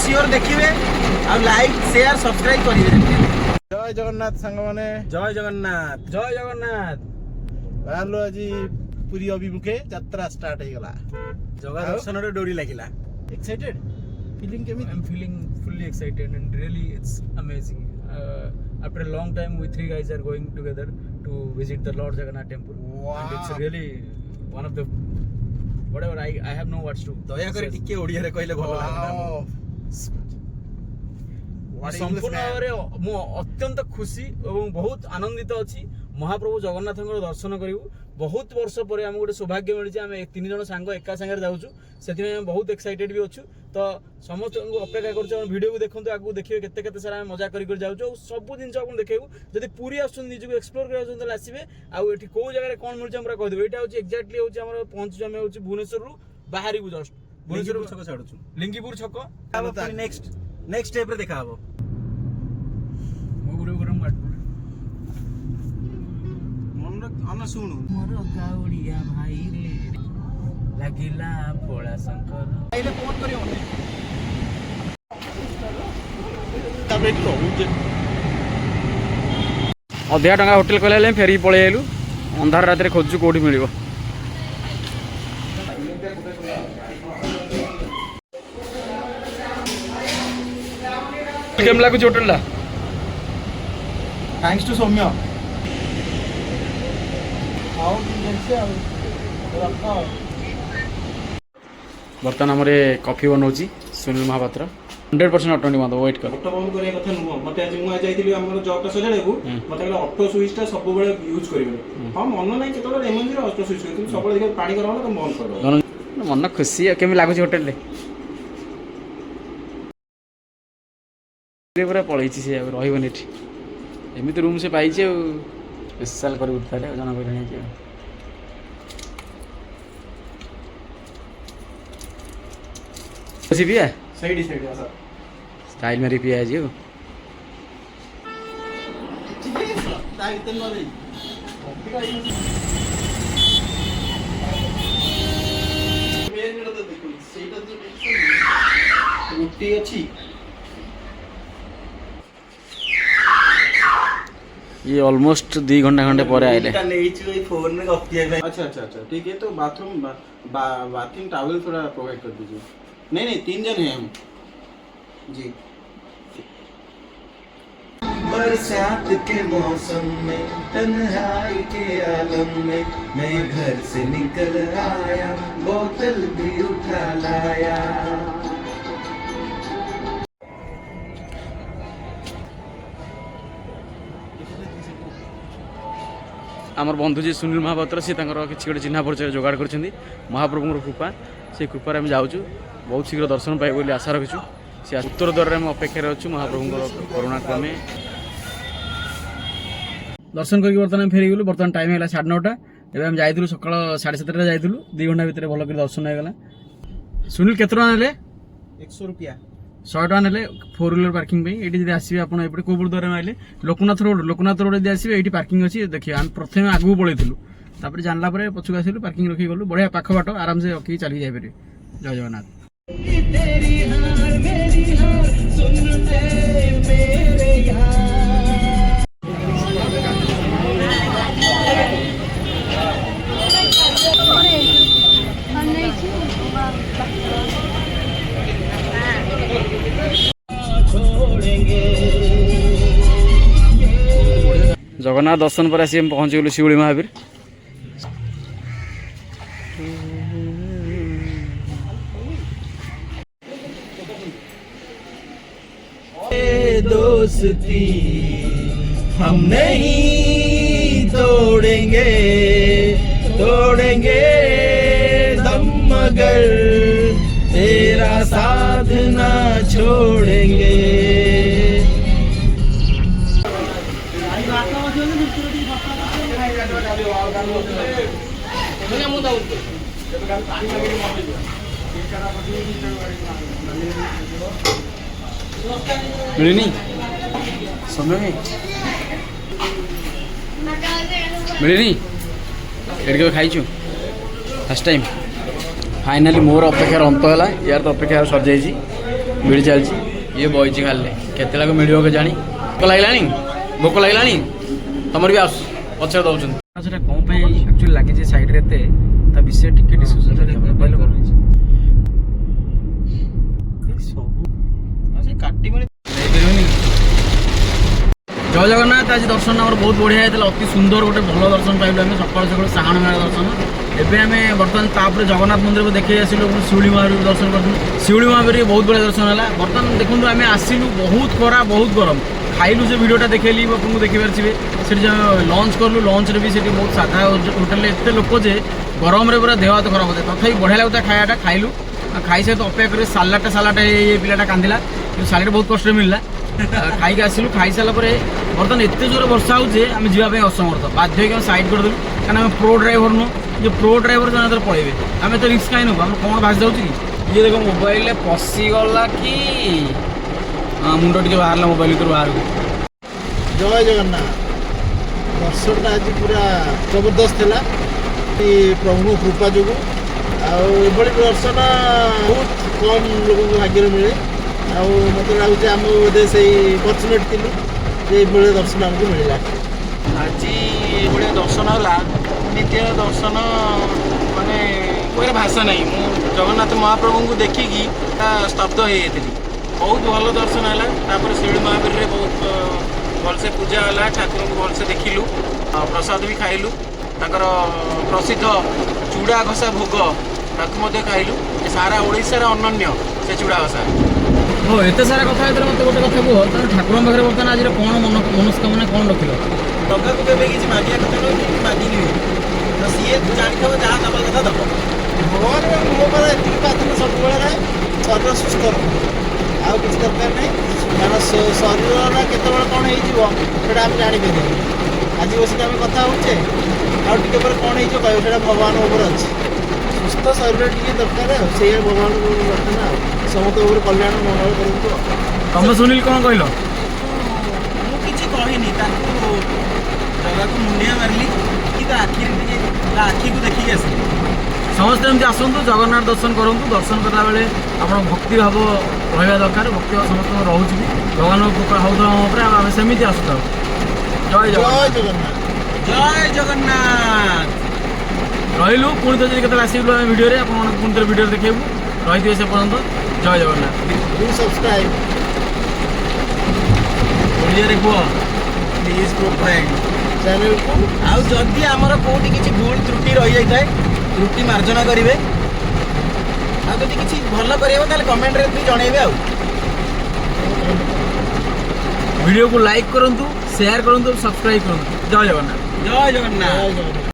Sure देखिए और like share subscribe करिवे। जय जगन्नाथ सांग माने जय जगन्नाथ जय जगन्नाथ। बाहरलो आज पुरी अभिमुखे यात्रा स्टार्ट हो गला। जगह दर्शन रे डोरी लागिला। एक्साइटेड फीलिंग केमी? I'm feeling fully excited and really it's amazing. After a long time, we three guys are going together to visit the Lord Jagannath temple. Wow. And it's really one of the whatever I have no words to. दया करे say. टिके ओडिया रे कहले भलो लागला। संपूर्ण भाव मु अत्यंत खुशी और बहुत आनंदित अच्छी महाप्रभु जगन्नाथ दर्शन करूँ। बहुत वर्ष पर आम गोटे सौभाग्य मिली आम तीन जन सांग एका सांगे जाऊँ से बहुत एक्साइटेड भी अच्छु। तो समस्त अपेक्षा कर वीडियो को देखते आगे देखिए केते सारा मजा कर जाऊँ सब जिन आपको देखू। जब पूरी आसको एक्सप्लोर कर आसवे आउ कौ जगह कौन मिलूँ पूरा कहदेव। यहाँ हूँ एक्जाक्टली हूँ पहुँचू आम हूँ भुवनेश्वर बाहर को जस्ट भुवनेश्वर छक छाड़ू लिंगीपुर छक नेक्स्ट स्टेप रे देखा हबो। मन सुनु मोर गाउडिया भाई रे लागिला पोळा शंकर पहिले फोन करियो मने अधिका टंका होटेल कहले फेरी पळै आइलु। अंधार रात रे खोजु कोठी मिलिबो। केम लागु होटेल ला? थैंक्स टू सौम्य। बर्तमान आम कॉफी बनाऊँ सुनील महापात्र 100% अटोनी बंद वेट कर। ऑटो बंद करिया कथा नुह मते आज मु जाइतिली हमर जॉब टा सजाडे को मते कहले ऑटो स्विच टा सब बेले यूज करिवे। हां मन नै केतोले एमएनजी रो ऑटो स्विच तुम सब बेले पानी करबो तो बंद कर दो। मन खुशी केमी लागु होटेल रे पूरा पळै छी से रहइबनी एठी एमिति रूम से पाई छी स्पेशल कर उठाले जना कहले कि पिया साइड सर स्टाइल मेरी पिया है जी रुटी अच्छी। ये ऑलमोस्ट 2 घंटा खंडे पर आइले। फोन में अच्छा ठीक है। तो बाथरूम बाथिंग टॉवल थोड़ा प्रोवाइड कर दीजिए। नहीं 3 जन हैं हम जी। बरसात के मौसम में तन्हाई के आलम में मैं घर से निकल आया बोतल भी उठा लाया। आमर बंधु जी सुनील महापात्र सी किसी गोटे चिन्ह परिचय जोगाड़ कर महाप्रभु कृपा से कृपार आम जाऊँ बहुत शीघ्र दर्शन पाइब बोली आशा रखीचु। से उत्तर द्वार में अपेक्षा अच्छु महाप्रभु करुणा क्रमे दर्शन करके बर्तमान फेरी गलु। बर्तमान टाइम है 9:30 एवं हम जाइलु सकाळ 7:30 जाइलु 2 घंटा भितर भल कर दर्शन हो गला। सुनील केते टका नेले? 100 रुपया 100 टका नेले 4 व्हीलर पार्किंग पे। एटी जदि आसीबे आपण एपटे कोपुर द्वार में आइले लोकनाथ रोड जदि आसीबे एटी पार्किंग अछि। देखिए हम प्रथमे आगु पळैथिलु तापर जानला परे पछुक आसिलु पार्किंग रखी गलु बढ़िया पाख बाट आराम से रखी चली जाय पारे। जय जगन्नाथ। तेरी हार मेरी हार सुन ले मेरे यार। जगन्नाथ दर्शन पर आसी हम पहुँच गलु शिवली महावीर। दोस्ती हम नहीं तोड़ेंगे दम मगर तेरा साथ ना छोड़ेंगे। मिलनी समय मिलनी एडिके खाइछु फर्स्ट टाइम फाइनाली मोर अपेक्षार अंत है यार तो अपेक्षा सर जाइए ଭିଡ଼ି ଚାଲିଛି ଇଏ ବଇଛି ଖାଲି କେତେବେଳେ ମିଳିବ କେଜାଣି ଭୋକ ଲାଗିଲାଣି ତମର ବି ଆସୁ ପଛରେ ଦେଉଛନ୍ତି ସେଟା କ'ଣ ପାଇଁ ଆକ୍ଚୁଆଲି ଲାଗିଛି ସାଇଡ଼୍ରେ ଏତେ ତା ବିଷୟରେ ଟିକେ ଡିସ୍କସନ୍ କହିଲେ କ'ଣ ହେଇଛି କାଟିବନି ନେଇପାରିବନି ଜୟ ଜଗନ୍ନାଥ ଆଜି ଦର୍ଶନ ଆମର ବହୁତ ବଢ଼ିଆ ହେଇଥିଲା ଅତି ସୁନ୍ଦର ଗୋଟେ ଭଲ ଦର୍ଶନ ପାଇଲୁ ଆମେ ସକାଳୁ ସକାଳୁ ସାହାଣ ମେଳା ଦର୍ଶନ ଏବେ ଆମେ ବର୍ତ୍ତମାନ ତାପରେ ଜଗନ୍ନାଥ ମନ୍ଦିରକୁ ଦେଖି ଆସିଲୁ ଶିଉଳି ମହାବୀର ଦର୍ଶନ କରିଥିଲୁ ଶିଉଳି ମହାବୀର ବହୁତ ବଢ଼ିଆ ଦର୍ଶନ ହେଲା ବର୍ତ୍ତମାନ ଦେଖନ୍ତୁ ଆମେ ଆସିଲୁ ବହୁତ ଖରା ବହୁତ ଗରମ ଖାଇଲୁ ସେ ଭିଡ଼ିଓଟା ଦେଖେଇଲି ଆପଣଙ୍କୁ ଦେଖିପାରିଥିବେ ସେଠି ଲଞ୍ଚ କଲୁ ଲଞ୍ଚରେ ବି ସେଠି ବହୁତ ସାଧା ହୋଟେଲରେ ଏତେ ଲୋକ ଯେ ଗରମରେ ପୁରା ଦେହ ହାତ ଖରାପ ହେଉଥାଏ ତଥାପି ବଢ଼ିଆ ଲାଗୁଥିଲା ଖାଇବାଟା ଖାଇଲୁ ଖାଇସାରି ଅପେକ୍ଷା କରି ସାଲାଡଟା ଏ ପିଲାଟା କାନ୍ଦିଲା କିନ୍ତୁ ସାଲାଡ ବହୁତ କଷ୍ଟରେ ମିଳିଲା ଖାଇକି ଆସିଲୁ ଖାଇସାରିଲା ପରେ ବର୍ତ୍ତମାନ ଏତେ ଜୋରେ ବର୍ଷା ହେଉଛି ଆମେ ଯିବା ପାଇଁ ଅସମର୍ଥ ବାଧ୍ୟ ହେଇକି ଆମେ ସାଇଡ୍ କରିଦେଲୁ କାରଣ ଆମେ ପ୍ରୋ ଡ୍ରାଇଭର ନୁହଁ ଯେ ପ୍ରୋ ଡ୍ରାଇଭର ଜଣେ ଧର ପଳେଇବେ ଆମେ ତ ରିକ୍ସ କାହିଁ ନେବୁ ଆମର କ'ଣ ଭାସି ଯାଉଛି କି ଇଏ ଦେଖ ମୋବାଇଲରେ ପଶିଗଲା କି ମୁଣ୍ଡ ଟିକେ ବାହାରିଲା ମୋବାଇଲ ଭିତରୁ ବାହାରକୁ ଜୟ ଜଗନ୍ନାଥ ଦର୍ଶନଟା ଆଜି ପୁରା ଜବରଦସ୍ତ ଥିଲା ପ୍ରଭୁଙ୍କ କୃପା ଯୋଗୁଁ ଆଉ ଏଭଳି ଦର୍ଶନ ବହୁତ କମ୍ ଲୋକଙ୍କ ଭାଗ୍ୟରେ ମିଳେ ଆଉ ମୋତେ ଲାଗୁଛି ଆମେ ବୋଧେ ସେଇ ଫର୍ଚୁନେଟ୍ ଥିଲୁ ଯେ ଏଇଭଳିଆ ଦର୍ଶନ ଆମକୁ ମିଳିଲା ଆଜି ଏଭଳିଆ ଦର୍ଶନ ହେଲା ନିତ୍ୟ ଦର୍ଶନ ମାନେ କହିବାର ଭାଷା ନାହିଁ ମୁଁ ଜଗନ୍ନାଥ ମହାପ୍ରଭୁଙ୍କୁ ଦେଖିକି ସ୍ତବ୍ଧ ହେଇଯାଇଥିଲି ବହୁତ ଭଲ ଦର୍ଶନ ହେଲା ତାପରେ ଶିଉଳି ମହାବୀରରେ ବହୁତ ଭଲସେ ପୂଜା ହେଲା ଠାକୁରଙ୍କୁ ଭଲସେ ଦେଖିଲୁ ପ୍ରସାଦ ବି ଖାଇଲୁ ତାଙ୍କର ପ୍ରସିଦ୍ଧ ଚୁଡ଼ା ଘଷା ଭୋଗ ତାକୁ ମଧ୍ୟ ଖାଇଲୁ ସାରା ଓଡ଼ିଶାର ଅନନ୍ୟ ସେ ଚୁଡ଼ା ଘଷା ହଁ ଏତେ ସାରା କଥା ଭିତରେ ମୋତେ ଗୋଟେ କଥା କୁହ ତାହେଲେ ଠାକୁରଙ୍କ ପାଖରେ ବର୍ତ୍ତମାନ ଆଜିର କ'ଣ ମନସ୍କାମନା କ'ଣ ରଖିଲ ଟଙ୍କାକୁ କେବେ କିଛି ମାଗିବା କଥା ନୁହେଁ କି ମାଗିନି ତ ସିଏ ଜାଣିଥିବ ଯାହା ଦେବା କଥା ଦେବ ଭଗବାନଙ୍କ ମୋ ପାଖରେ ଏତିକି ପ୍ରାର୍ଥନା ସବୁବେଳେ ରହେ ଶରୀର ସୁସ୍ଥ ରହୁ ଆଉ କିଛି ଦରକାର ନାହିଁ କାରଣ ଶରୀରର କେତେବେଳେ କ'ଣ ହେଇଯିବ ସେଇଟା ଆମେ ଜାଣିପାରିବାନି ଆଜି ବସିକି ଆମେ କଥା ହେଉଛେ ଆଉ ଟିକେ ପରେ କ'ଣ ହେଇଯିବ କହିବ ସେଇଟା ଭଗବାନଙ୍କ ଉପରେ ଅଛି ସୁସ୍ଥ ଶରୀର ଟିକେ ଦରକାର ଆଉ ସେଇଆ ଭଗବାନଙ୍କ ପ୍ରାର୍ଥନା ଆଉ ସମସ୍ତଙ୍କ ଉପରେ କଲ୍ୟାଣ ମଙ୍ଗଳ କରନ୍ତୁ ତମେ ସୁନିଲ କ'ଣ କହିଲ ମୁଁ କିଛି କହିନି ତାକୁ ଜଗାକୁ ମୁଣ୍ଡିଆ ମାରିଲି କି ତା ଆଖିରେ ଟିକେ ତା ଆଖିକୁ ଦେଖିକି ଆସିଲି ସମସ୍ତେ ଏମିତି ଆସନ୍ତୁ ଜଗନ୍ନାଥ ଦର୍ଶନ କରନ୍ତୁ ଦର୍ଶନ କଲା ବେଳେ ଆପଣ ଭକ୍ତି ଭାବ ରହିବା ଦରକାର ଭକ୍ତି ଭାବ ସମସ୍ତଙ୍କର ରହୁଛି ବି ଭଗବାନଙ୍କ କୃପା ହେଉଥିବା ଆମ ଉପରେ ଆମେ ସେମିତି ଆସୁଥାଉ ଜୟ ଜଗନ୍ନାଥ ଜୟ ଜଗନ୍ନାଥ ରହିଲୁ ପୁଣି ତ ଯଦି କେତେବେଳେ ଆସିଲୁ ଆମେ ଭିଡ଼ିଓରେ ଆପଣମାନଙ୍କୁ ପୁଣି ଥରେ ଭିଡ଼ିଓରେ ଦେଖେଇବୁ ରହିଥିବେ ସେ ପର୍ଯ୍ୟନ୍ତ ଜୟ ଜଗନ୍ନାଥ ଡୁ ସବସ୍କ୍ରାଇବ୍ ଓଡ଼ିଆରେ କୁହ ପ୍ଲିଜ୍ ପ୍ରୋଭାଇଡ୍ ଚ୍ୟାନେଲକୁ ଆଉ ଯଦି ଆମର କେଉଁଠି କିଛି ଭୁଲ ତ୍ରୁଟି ରହିଯାଇଥାଏ ତ୍ରୁଟି ମାର୍ଜନା କରିବେ ଆଉ ଯଦି କିଛି ଭଲ କରିବ ତାହେଲେ କମେଣ୍ଟରେ ବି ଜଣେଇବେ ଆଉ ଭିଡ଼ିଓକୁ ଲାଇକ୍ କରନ୍ତୁ ସେୟାର କରନ୍ତୁ ସବସ୍କ୍ରାଇବ୍ କରନ୍ତୁ ଜୟ ଜଗନ୍ନାଥ ଜୟ ଜଗନ୍ନାଥ